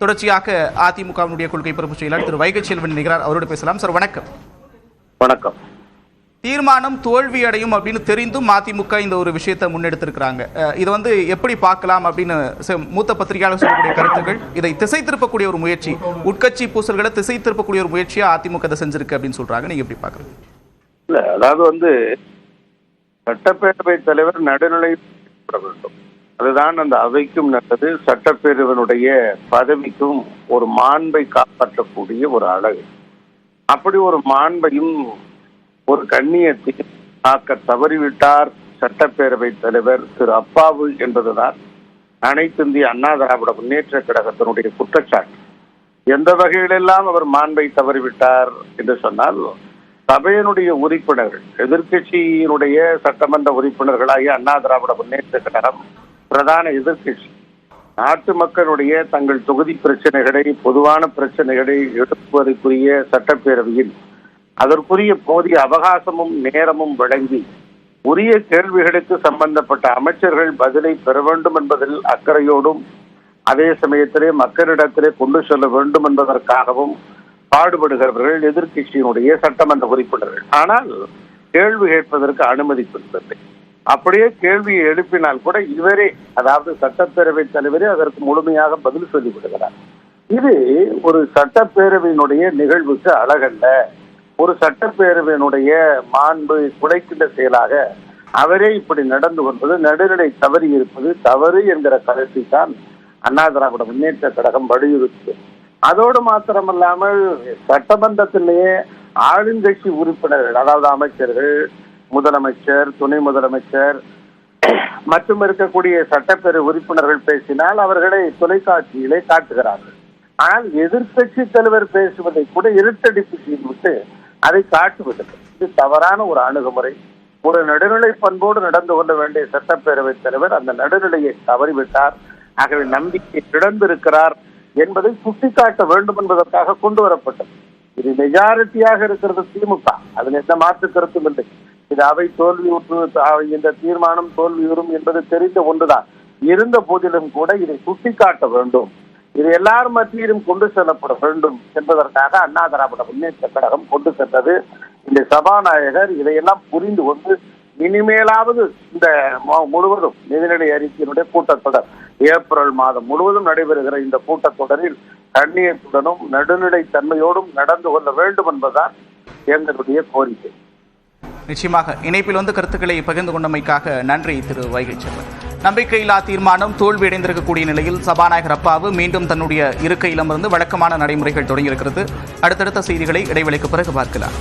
தொடர்ச்சியாக அதிமுகவினுடைய கொள்கை பரப்பு செயலாளர் திரு வைகை செல்வன் நிகரார், அவரோடு பேசலாம். சார் வணக்கம். வணக்கம். தீர்மானம் தோல்வி அடையும் அப்படின்னு தெரிந்தும் அதிமுக இந்த ஒரு விஷயத்தை முன்னெடுத்திருக்கிறாங்க. இதை எப்படி பார்க்கலாம் அப்படின்னு மூத்த பத்திரிகையாளர் சொல்லக்கூடிய கருத்துக்கள், இதை திசை திருப்பக்கூடிய ஒரு முயற்சி, உட்கட்சி பூசல்களை திசை திருப்பக்கூடிய ஒரு முயற்சியா அதிமுக இதை செஞ்சிருக்கு அப்படின்னு சொல்றாங்க. நீங்க எப்படி பாக்குறீங்க? இல்ல, அதாவது சட்டப்பேரவை தலைவர் நடுநிலை வேண்டும், அதுதான் அந்த அவைக்கும் நல்லது, சட்டப்பேரவனுடைய பதவிக்கும் ஒரு மாண்பை காப்பாற்றக்கூடிய ஒரு அழகு. அப்படி ஒரு மாண்பையும் ஒரு கண்ணியத்தையும் காக்க தவறிவிட்டார் சட்டப்பேரவை தலைவர் திரு அப்பாவு என்பதுதான் அனைத்து இந்திய அண்ணா திராவிட முன்னேற்ற கழகத்தினுடைய குற்றச்சாட்டு. எந்த வகையிலெல்லாம் அவர் மாண்பை தவறிவிட்டார் என்று சொன்னால், சபையினுடைய உறுப்பினர்கள், எதிர்கட்சியினுடைய சட்டமன்ற உறுப்பினர்களாகிய அண்ணா திராவிட முன்னேற்ற கழகம் பிரதான எதிர்கட்சி, நாட்டு மக்களுடைய தங்கள் தொகுதி பிரச்சனைகளை, பொதுவான பிரச்சனைகளை எழுப்புவதற்குரிய சட்டப்பேரவையில் அதற்குரிய போதிய அவகாசமும் நேரமும் வழங்கி உரிய கேள்விகளுக்கு சம்பந்தப்பட்ட அமைச்சர்கள் பதிலை பெற வேண்டும் என்பதில் அக்கறையோடும், அதே சமயத்திலே மக்களிடத்திலே கொண்டு செல்ல வேண்டும் என்பதற்காகவும் பாடுபடுகிறவர்கள் எதிர்கட்சியினுடைய சட்டமன்ற உறுப்பினர்கள். ஆனால் கேள்வி கேட்பதற்கு அனுமதிப்பதில்லை. அப்படியே கேள்வியை எழுப்பினால் கூட இவரே, அதாவது சட்டப்பேரவை தலைவரே அதற்கு முழுமையாக பதில் சொல்லிவிடுகிறார். இது ஒரு சட்டப்பேரவையினுடைய நிகழ்வுக்கு அழகல்ல. ஒரு சட்டப்பேரவையினுடைய மாண்பு குலைக்கின்ற செயலாக அவரே இப்படி நடந்து கொள்வது, நடுநிலை தவறி இருப்பது தவறு என்கிற கருத்தை தான் அண்ணா திராவிட முன்னேற்ற கழகம் வலியுறுத்தி, அதோடு மாத்திரமல்லாமல் சட்டமன்றத்திலேயே ஆளுங்கட்சி உறுப்பினர்கள், அதாவது அமைச்சர்கள், முதலமைச்சர், துணை முதலமைச்சர் மற்றும் இருக்கக்கூடிய சட்டப்பேரவை உறுப்பினர்கள் பேசினால் அவர்களை தொலைக்காட்சியிலே காட்டுகிறார்கள். ஆனால் எதிர்கட்சி தலைவர் பேசுவதை கூட இருட்டடிப்பு செய்துவிட்டு அதை காட்டுவதில்லை. இது தவறான ஒரு அணுகுமுறை. ஒரு நடுநிலை பண்போடு நடந்து கொள்ள வேண்டிய சட்டப்பேரவை தலைவர் அந்த நடுநிலையை தவறிவிட்டார். ஆகவே நம்பிக்கை இழந்திருக்கிறார் என்பதை சுட்டிக்காட்ட வேண்டும் என்பதற்காக கொண்டு வரப்பட்டது. இது மெஜாரிட்டியாக இருக்கிறது திமுக, அதில் எந்த மாற்று கருத்தும் இல்லை. இது அவை தோல்வியுற்று இந்த தீர்மானம் தோல்வியுறும் என்பது தெரிந்த ஒன்றுதான். இருந்த போதிலும் கூட இதை சுட்டிக்காட்ட வேண்டும், இது எல்லாரும் மத்தியிலும் கொண்டு செல்லப்பட வேண்டும் என்பதற்காக அண்ணா திராவிட முன்னேற்ற கழகம் கொண்டு சென்றது. இந்த சபாநாயகர் இதையெல்லாம் புரிந்து கொண்டு இனிமேலாவது இந்த முழுவதும் நிதிநிலை அறிக்கையினுடைய கூட்டத்தொடர் ஏப்ரல் மாதம் முழுவதும் நடைபெறுகிற இந்த கூட்டத்தொடரில் கண்ணியத்துடனும் நடுநிலை தன்மையோடும் நடந்து கொள்ள வேண்டும் என்பதுதான் எங்களுடைய கோரிக்கை. நிச்சயமாக இணைப்பில் கருத்துக்களை பகிர்ந்து கொண்டமைக்காக நன்றி திரு வைகை செல்வன். நம்பிக்கையில்லா தீர்மானம் தோல்வியடைந்திருக்கக்கூடிய நிலையில் சபாநாயகர் அப்பாவு மீண்டும் தன்னுடைய இருக்கையிலிருந்து வழக்கமான நடைமுறைகள் தொடங்கியிருக்கிறது. அடுத்தடுத்த செய்திகளை இடைவெளிக்கு பிறகு பார்க்கலாம்.